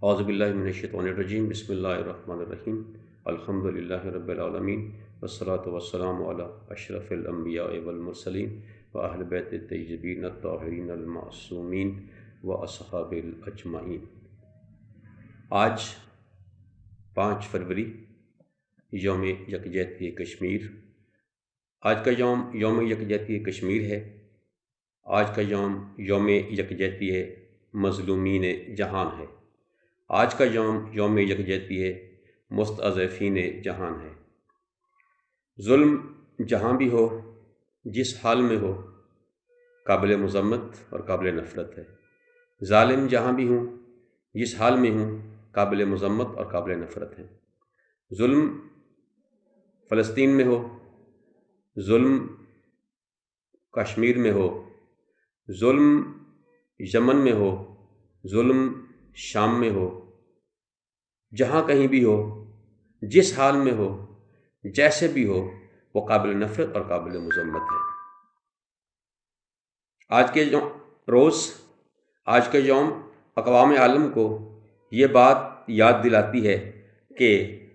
اعوذ باللہ من الشیطان الرجیم، بسم اللہ الرحمن الرحیم، الحمد للہ رب العالمین، والصلاة والسلام علی اشرف الانبیاء والمرسلین واہل بیت الطیبین الطاہرین المعصومین واصحاب الاجمعین۔ آج 5 فروری یوم یکجہتی کشمیر۔ آج کا یوم یکجہتی کشمیر ہے۔ آج کا یوم یکجہتی مظلومین جہان ہے۔ آج کا یوم یکجہتی مستضعفین جہان ہے۔ ظلم جہاں بھی ہو، جس حال میں ہو، قابل مذمت اور قابل نفرت ہے۔ ظالم جہاں بھی ہوں، جس حال میں ہوں، قابل مذمت اور قابل نفرت ہے۔ ظلم فلسطین میں ہو، ظلم کشمیر میں ہو، ظلم یمن میں ہو، ظلم شام میں ہو، جہاں کہیں بھی ہو، جس حال میں ہو، جیسے بھی ہو، وہ قابل نفرت اور قابل مذمت ہے۔ آج کے یوم اقوام عالم کو یہ بات یاد دلاتی ہے کہ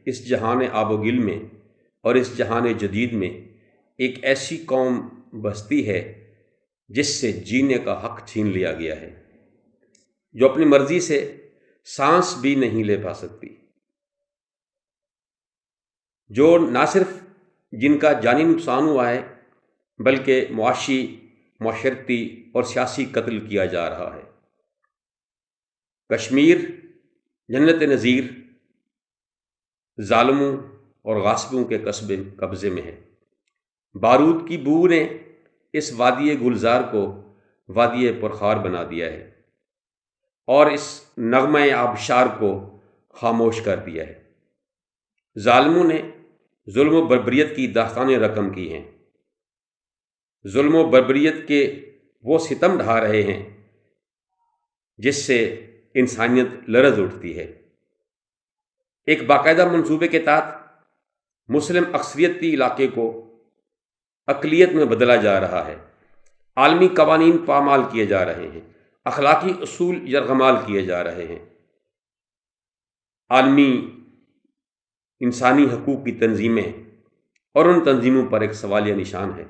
اس جہان آب و گل میں اور اس جہان جدید میں ایک ایسی قوم بستی ہے جس سے جینے کا حق چھین لیا گیا ہے، جو اپنی مرضی سے سانس بھی نہیں لے پا سکتی، جو نہ صرف جن کا جانی نقصان ہوا ہے بلکہ معاشی، معاشرتی اور سیاسی قتل کیا جا رہا ہے۔ کشمیر جنت نظیر ظالموں اور غاصبوں کے قبضے میں ہے۔ بارود کی بو نے اس وادی گلزار کو وادی پرخار بنا دیا ہے اور اس نغمہ آبشار کو خاموش کر دیا ہے۔ ظالموں نے ظلم و بربریت کی داستانیں رقم کی ہیں۔ ظلم و بربریت کے وہ ستم ڈھا رہے ہیں جس سے انسانیت لرز اٹھتی ہے۔ ایک باقاعدہ منصوبے کے تحت مسلم اکثریتی علاقے کو اقلیت میں بدلا جا رہا ہے۔ عالمی قوانین پامال کیے جا رہے ہیں، اخلاقی اصول یرغمال کیے جا رہے ہیں۔ عالمی انسانی حقوق کی تنظیمیں اور ان تنظیموں پر ایک سوالیہ نشان ہے۔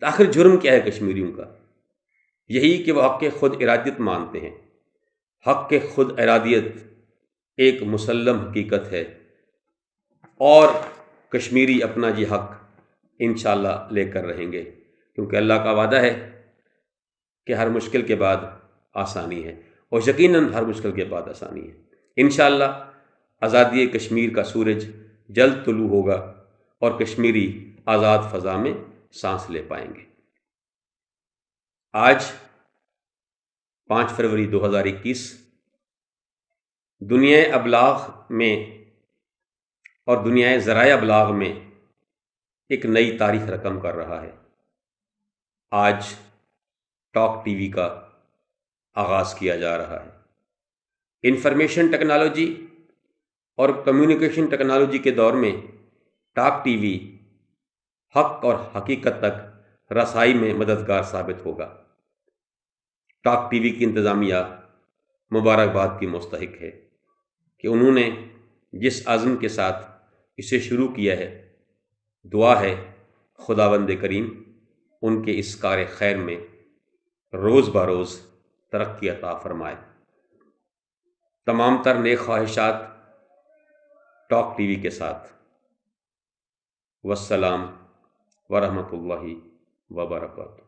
آخر جرم کیا ہے کشمیریوں کا؟ یہی کہ وہ حق خود ارادیت مانتے ہیں۔ حق خود ارادیت ایک مسلم حقیقت ہے اور کشمیری اپنا یہ حق انشاءاللہ لے کر رہیں گے، کیونکہ اللہ کا وعدہ ہے کہ ہر مشکل کے بعد آسانی ہے، اور یقیناً ہر مشکل کے بعد آسانی ہے۔ انشاءاللہ آزادی کشمیر کا سورج جلد طلوع ہوگا اور کشمیری آزاد فضا میں سانس لے پائیں گے۔ آج 5 فروری 2021 دنیا ابلاغ میں اور دنیا ذرائع ابلاغ میں ایک نئی تاریخ رقم کر رہا ہے۔ آج ٹاک ٹی وی کا آغاز کیا جا رہا ہے۔ انفارمیشن ٹیکنالوجی اور کمیونیکیشن ٹیکنالوجی کے دور میں ٹاک ٹی وی حق اور حقیقت تک رسائی میں مددگار ثابت ہوگا۔ ٹاک ٹی وی کی انتظامیہ مبارکباد کی مستحق ہے کہ انہوں نے جس عزم کے ساتھ اسے شروع کیا ہے، دعا ہے خداوند کریم ان کے اس کار خیر میں روز بروز ترقی عطا فرمائے۔ تمام تر نیک خواہشات ٹاک ٹی وی کے ساتھ۔ والسلام ورحمۃ اللہ وبرکاتہ۔